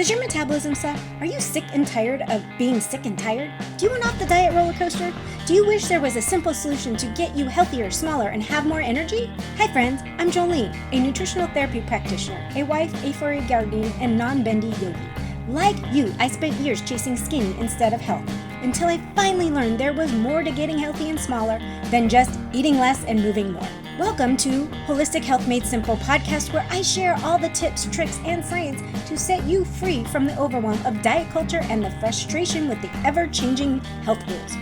Does your metabolism suck? Are you sick and tired of being sick and tired? Do you want off the diet roller coaster? Do you wish there was a simple solution to get you healthier, smaller, and have more energy? Hi friends, I'm Jolene, a nutritional therapy practitioner, a wife, a furry guardian, and non-bendy yogi. Like you, I spent years chasing skinny instead of health, until I finally learned there was more to getting healthy and smaller than just eating less and moving more. Welcome to Holistic Health Made Simple podcast, where I share all the tips, tricks, and science to set you free from the overwhelm of diet culture and the frustration with the ever-changing health rules.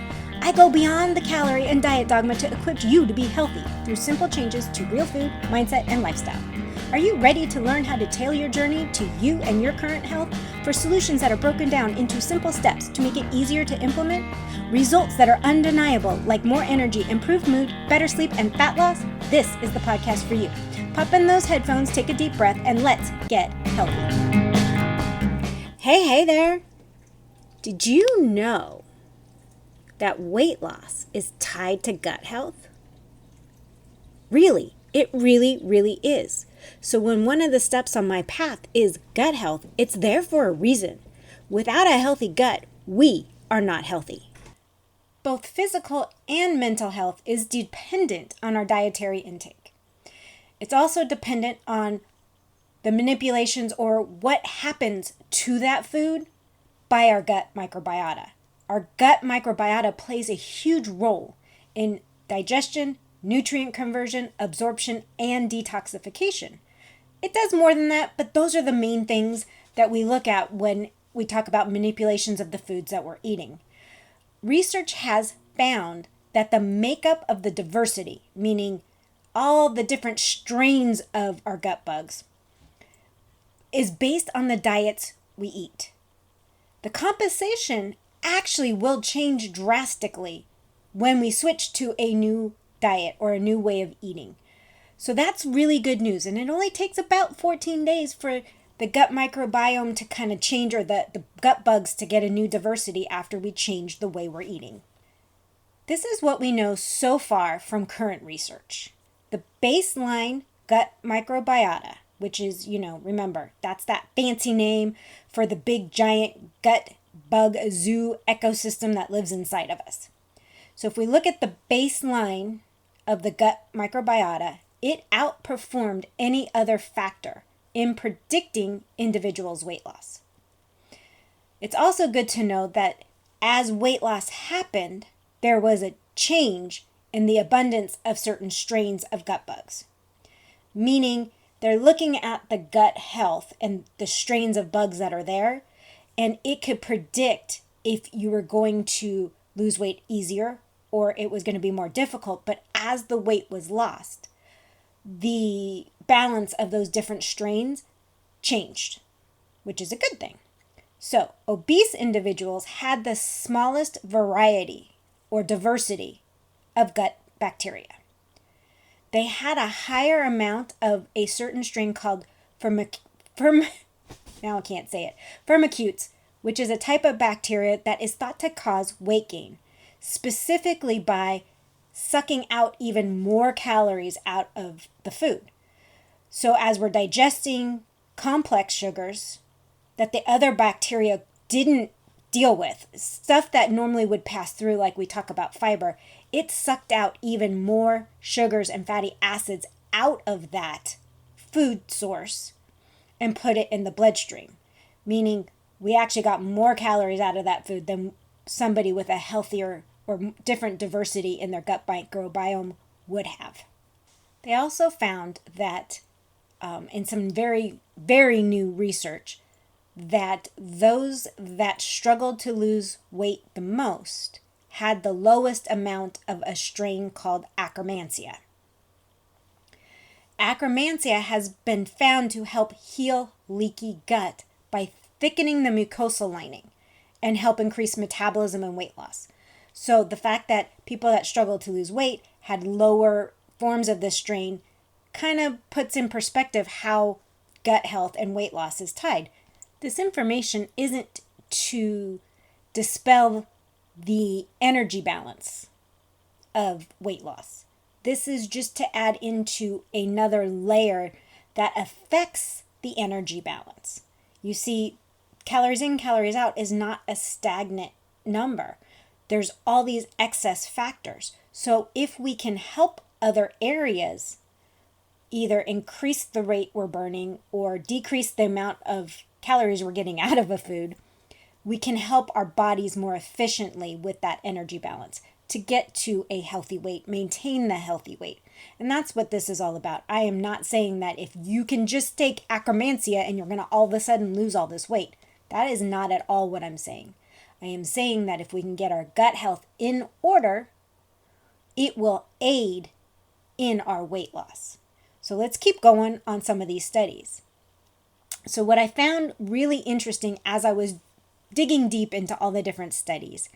I go beyond the calorie and diet dogma to equip you to be healthy through simple changes to real food, mindset, and lifestyle. Are you ready to learn how to tailor your journey to you and your current health for solutions that are broken down into simple steps to make it easier to implement? Results that are undeniable, like more energy, improved mood, better sleep, and fat loss? This is the podcast for you. Pop in those headphones, take a deep breath, and let's get healthy. Hey there. Did you know that weight loss is tied to gut health? Really, it really is. So when one of the steps on my path is gut health, it's there for a reason. Without a healthy gut, we are not healthy. Both physical and mental health is dependent on our dietary intake. It's also dependent on the manipulations or what happens to that food by our gut microbiota. Our gut microbiota plays a huge role in digestion, nutrient conversion, absorption, and detoxification. It does more than that, but those are the main things that we look at when we talk about manipulations of the foods that we're eating. Research has found that the makeup of the diversity, meaning all the different strains of our gut bugs, is based on the diets we eat. The composition actually will change drastically when we switch to a new diet or a new way of eating. So that's really good news. And it only takes about 14 days for the gut microbiome to kind of change, or the gut bugs to get a new diversity after we change the way we're eating. This is what we know so far from current research. The baseline gut microbiota, which is, remember, that's that fancy name for the big giant gut bug zoo ecosystem that lives inside of us. So if we look at the baseline of the gut microbiota, it outperformed any other factor in predicting individuals' weight loss. It's also good to know that as weight loss happened, there was a change in the abundance of certain strains of gut bugs. Meaning they're looking at the gut health and the strains of bugs that are there, and it could predict if you were going to lose weight easier or it was going to be more difficult. But as the weight was lost, the balance of those different strains changed, which is a good thing. So obese individuals had the smallest variety or diversity of gut bacteria. They had a higher amount of a certain strain called firmicutes, which is a type of bacteria that is thought to cause weight gain, specifically by sucking out even more calories out of the food. So as we're digesting complex sugars that the other bacteria didn't deal with, stuff that normally would pass through, like we talk about fiber, it sucked out even more sugars and fatty acids out of that food source and put it in the bloodstream, meaning we actually got more calories out of that food than somebody with a healthier or different diversity in their gut microbiome would have. They also found that in some very, very new research, that those that struggled to lose weight the most had the lowest amount of a strain called Akkermansia. Akkermansia has been found to help heal leaky gut by thickening the mucosal lining and help increase metabolism and weight loss. So the fact that people that struggle to lose weight had lower forms of this strain kind of puts in perspective how gut health and weight loss is tied. This information isn't to dispel the energy balance of weight loss. This is just to add into another layer that affects the energy balance. You see, calories in, calories out is not a stagnant number. There's all these excess factors. So if we can help other areas either increase the rate we're burning or decrease the amount of calories we're getting out of a food, we can help our bodies more efficiently with that energy balance to get to a healthy weight, maintain the healthy weight. And that's what this is all about. I am not saying that if you can just take Akkermansia and you're going to all of a sudden lose all this weight. That is not at all what I'm saying. I am saying that if we can get our gut health in order, it will aid in our weight loss. So let's keep going on some of these studies. So what I found really interesting as I was digging deep into all the different studies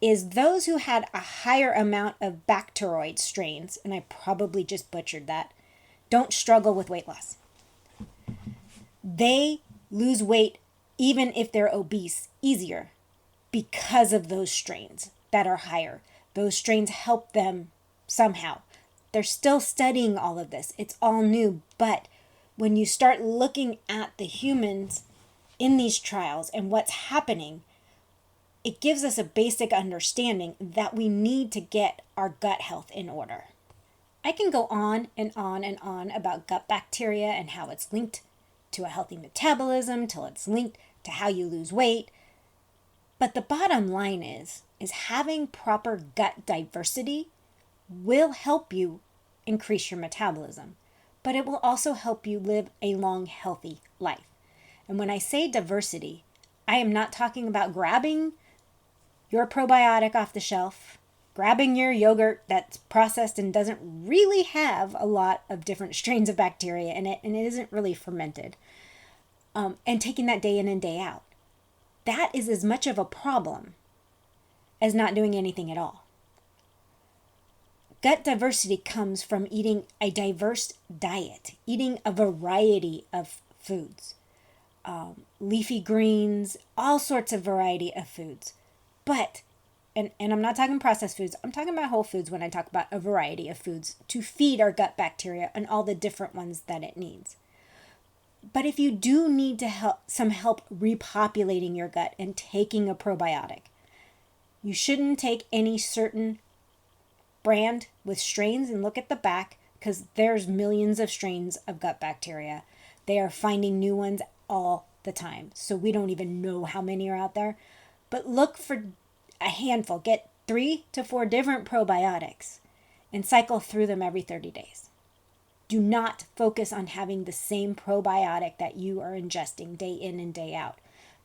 is those who had a higher amount of bacteroid strains, and I probably just butchered that, don't struggle with weight loss. They lose weight even if they're obese easier because of those strains that are higher. Those strains help them somehow. They're still studying all of this. It's all new. But when you start looking at the humans in these trials and what's happening, it gives us a basic understanding that we need to get our gut health in order. I can go on and on and on about gut bacteria and how it's linked to a healthy metabolism, till it's linked to how you lose weight. But the bottom line is having proper gut diversity will help you increase your metabolism, but it will also help you live a long, healthy life. And when I say diversity, I am not talking about grabbing your probiotic off the shelf, grabbing your yogurt that's processed and doesn't really have a lot of different strains of bacteria in it, and it isn't really fermented, and taking that day in and day out. That is as much of a problem as not doing anything at all. Gut diversity comes from eating a diverse diet, eating a variety of foods, leafy greens, all sorts of variety of foods. But, and I'm not talking processed foods, I'm talking about whole foods when I talk about a variety of foods to feed our gut bacteria and all the different ones that it needs. But if you do need to some help repopulating your gut and taking a probiotic, you shouldn't take any certain brand with strains and look at the back, because there's millions of strains of gut bacteria. They are finding new ones all the time. So we don't even know how many are out there. But look for a handful. Get 3 to 4 different probiotics and cycle through them every 30 days. Do not focus on having the same probiotic that you are ingesting day in and day out.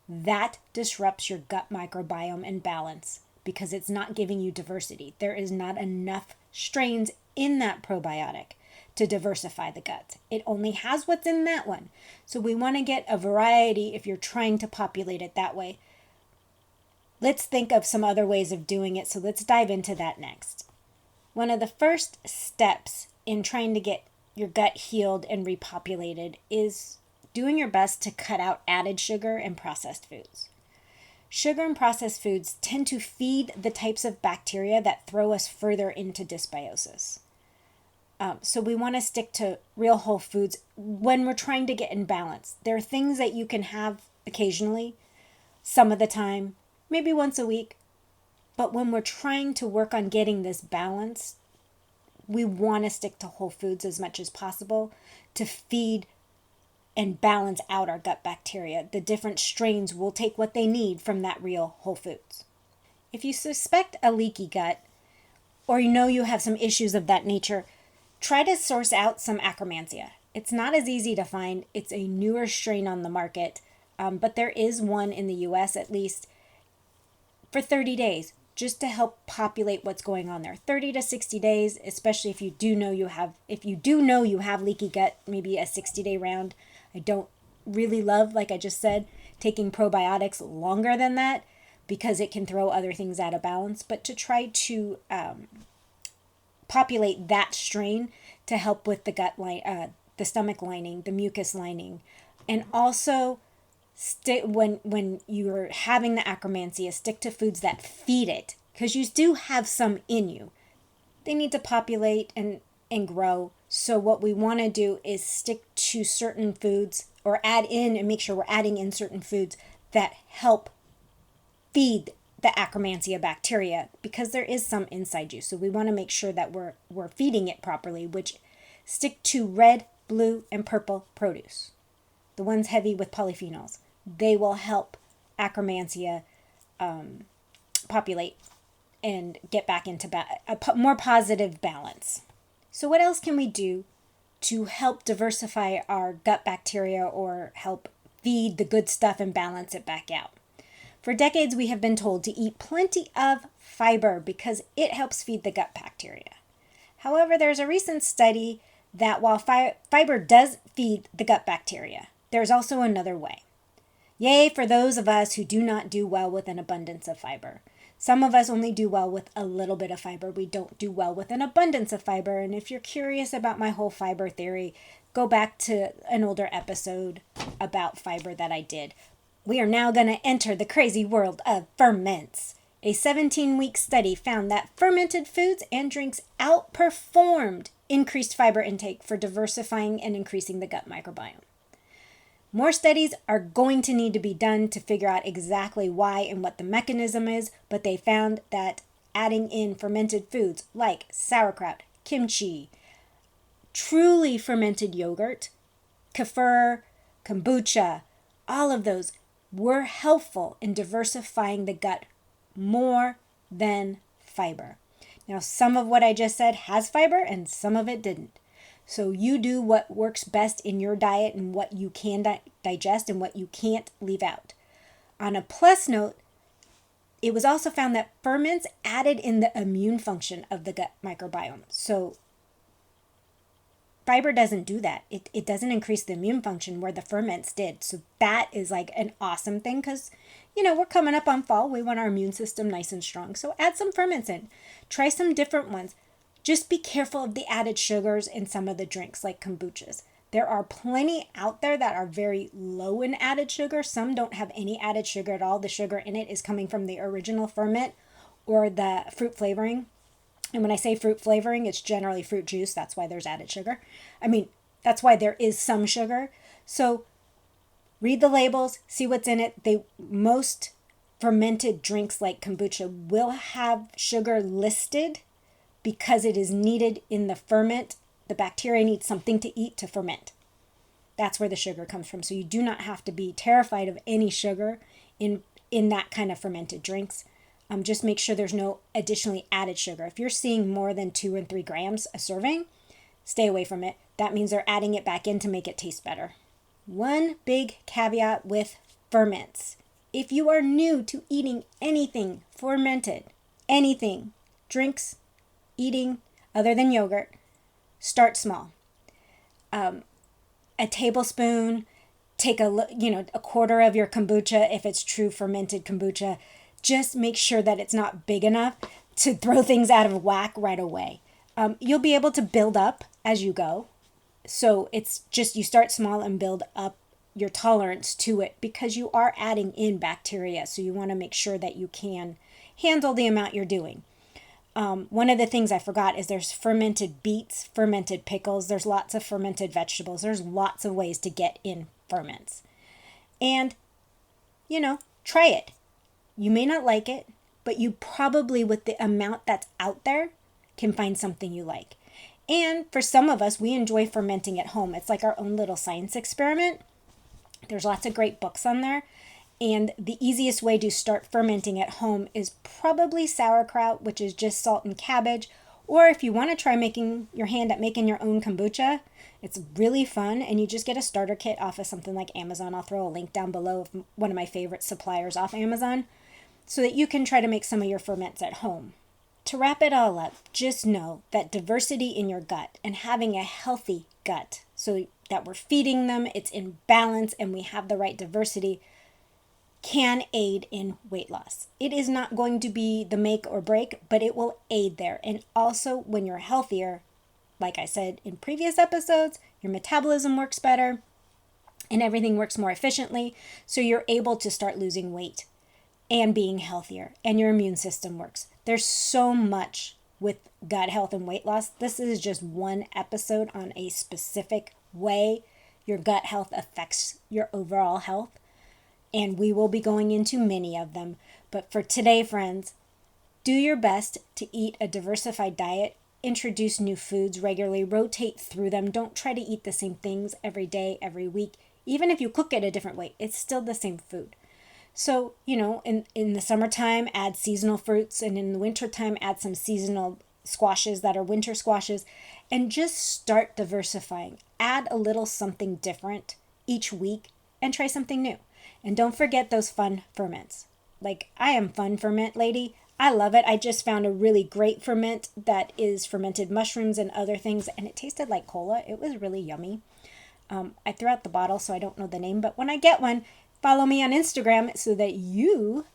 That disrupts your gut microbiome and balance because it's not giving you diversity. There is not enough strains in that probiotic to diversify the gut. It only has what's in that one. So we want to get a variety if you're trying to populate it that way. Let's think of some other ways of doing it. So let's dive into that next. One of the first steps in trying to get your gut healed and repopulated is doing your best to cut out added sugar and processed foods. Sugar and processed foods tend to feed the types of bacteria that throw us further into dysbiosis. So we want to stick to real whole foods when we're trying to get in balance. There are things that you can have occasionally, some of the time, maybe once a week. But when we're trying to work on getting this balance, we want to stick to whole foods as much as possible to feed and balance out our gut bacteria. The different strains will take what they need from that real whole foods. If you suspect a leaky gut, or you know you have some issues of that nature, try to source out some Akkermansia. It's not as easy to find. It's a newer strain on the market, but there is one in the US at least for 30 days. Just to help populate what's going on there. 30 to 60 days, especially if you do know you have leaky gut, maybe a 60-day round. I don't really love, like I just said, taking probiotics longer than that because it can throw other things out of balance. But to try to populate that strain to help with the gut line, the stomach lining, the mucus lining, and also when you're having the Akkermansia, stick to foods that feed it, because you do have some in you. They need to populate and grow. So what we want to do is stick to certain foods or add in and make sure we're adding in certain foods that help feed the Akkermansia bacteria, because there is some inside you. So we want to make sure that we're feeding it properly, which stick to red, blue, and purple produce. The ones heavy with polyphenols. They will help Akkermansia populate and get back into a more positive balance. So what else can we do to help diversify our gut bacteria or help feed the good stuff and balance it back out? For decades, we have been told to eat plenty of fiber because it helps feed the gut bacteria. However, there's a recent study that while fiber does feed the gut bacteria, there's also another way. Yay for those of us who do not do well with an abundance of fiber. Some of us only do well with a little bit of fiber. We don't do well with an abundance of fiber. And if you're curious about my whole fiber theory, go back to an older episode about fiber that I did. We are now going to enter the crazy world of ferments. A 17-week study found that fermented foods and drinks outperformed increased fiber intake for diversifying and increasing the gut microbiome. More studies are going to need to be done to figure out exactly why and what the mechanism is, but they found that adding in fermented foods like sauerkraut, kimchi, truly fermented yogurt, kefir, kombucha, all of those were helpful in diversifying the gut more than fiber. Now, some of what I just said has fiber and some of it didn't. So you do what works best in your diet and what you can digest and what you can't leave out. On a plus note, it was also found that ferments added in the immune function of the gut microbiome. So fiber doesn't do that. It doesn't increase the immune function where the ferments did. So that is like an awesome thing because, we're coming up on fall. We want our immune system nice and strong. So add some ferments in. Try some different ones. Just be careful of the added sugars in some of the drinks like kombuchas. There are plenty out there that are very low in added sugar. Some don't have any added sugar at all. The sugar in it is coming from the original ferment or the fruit flavoring. And when I say fruit flavoring, it's generally fruit juice. That's why there's added sugar. That's why there is some sugar. So read the labels, see what's in it. Most fermented drinks like kombucha will have sugar listed because it is needed in the ferment. The bacteria needs something to eat to ferment. That's where the sugar comes from. So you do not have to be terrified of any sugar in that kind of fermented drinks. Just make sure there's no additionally added sugar. If you're seeing more than 2 and 3 grams a serving, stay away from it. That means they're adding it back in to make it taste better. One big caveat with ferments. If you are new to eating anything fermented, anything, drinks, eating other than yogurt, start small. A tablespoon, take a quarter of your kombucha if it's true fermented kombucha. Just make sure that it's not big enough to throw things out of whack right away. You'll be able to build up as you go. So it's just you start small and build up your tolerance to it because you are adding in bacteria. So you want to make sure that you can handle the amount you're doing. One of the things I forgot is there's fermented beets, fermented pickles. There's lots of fermented vegetables. There's lots of ways to get in ferments. And, try it. You may not like it, but you probably, with the amount that's out there, can find something you like. And for some of us, we enjoy fermenting at home. It's like our own little science experiment. There's lots of great books on there. And the easiest way to start fermenting at home is probably sauerkraut, which is just salt and cabbage. Or if you want to try making your hand at making your own kombucha, it's really fun. And you just get a starter kit off of something like Amazon. I'll throw a link down below of one of my favorite suppliers off Amazon so that you can try to make some of your ferments at home. To wrap it all up, just know that diversity in your gut and having a healthy gut so that we're feeding them, it's in balance, and we have the right diversity can aid in weight loss. It is not going to be the make or break, but it will aid there. And also when you're healthier, like I said in previous episodes, your metabolism works better and everything works more efficiently. So you're able to start losing weight and being healthier and your immune system works. There's so much with gut health and weight loss. This is just one episode on a specific way your gut health affects your overall health. and we will be going into many of them. But for today, friends, do your best to eat a diversified diet, introduce new foods regularly, rotate through them. Don't try to eat the same things every day, every week. Even if you cook it a different way, it's still the same food. So, in the summertime, add seasonal fruits, and in the wintertime, add some seasonal squashes that are winter squashes, and just start diversifying. Add a little something different each week and try something new. And don't forget those fun ferments. Like, I am fun ferment lady. I love it. I just found a really great ferment that is fermented mushrooms and other things, and it tasted like cola. It was really yummy. I threw out the bottle, so I don't know the name, but when I get one, follow me on Instagram so that you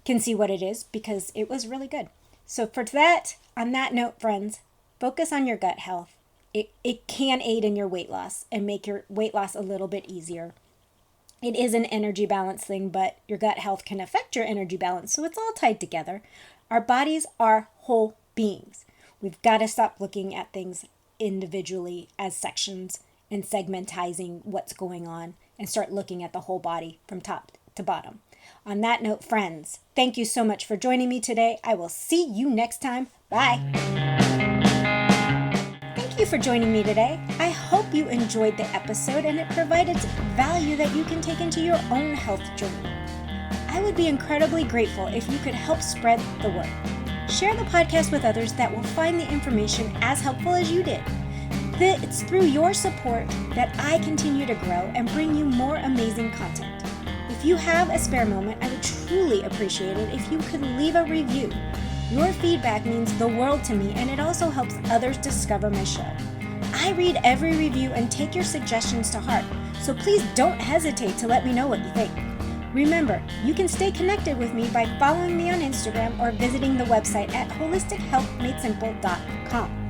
can see what it is, because it was really good. So on that note, friends, focus on your gut health. It can aid in your weight loss and make your weight loss a little bit easier. It is an energy balance thing, but your gut health can affect your energy balance, so it's all tied together. Our bodies are whole beings. We've got to stop looking at things individually as sections and segmentizing what's going on and start looking at the whole body from top to bottom. On that note, friends, thank you so much for joining me today. I will see you next time. Bye. Thank you for joining me today. I hope you enjoyed the episode and it provided value that you can take into your own health journey. I would be incredibly grateful if you could help spread the word. Share the podcast with others that will find the information as helpful as you did. It's through your support that I continue to grow and bring you more amazing content. If you have a spare moment, I would truly appreciate it if you could leave a review. Your feedback means the world to me, and it also helps others discover my show. I read every review and take your suggestions to heart, so please don't hesitate to let me know what you think. Remember, you can stay connected with me by following me on Instagram or visiting the website at holistichealthmadesimple.com.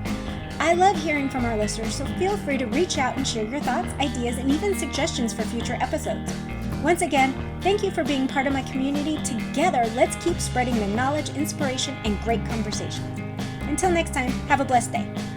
I love hearing from our listeners, so feel free to reach out and share your thoughts, ideas, and even suggestions for future episodes. Once again, thank you for being part of my community. Together, let's keep spreading the knowledge, inspiration, and great conversations. Until next time, have a blessed day.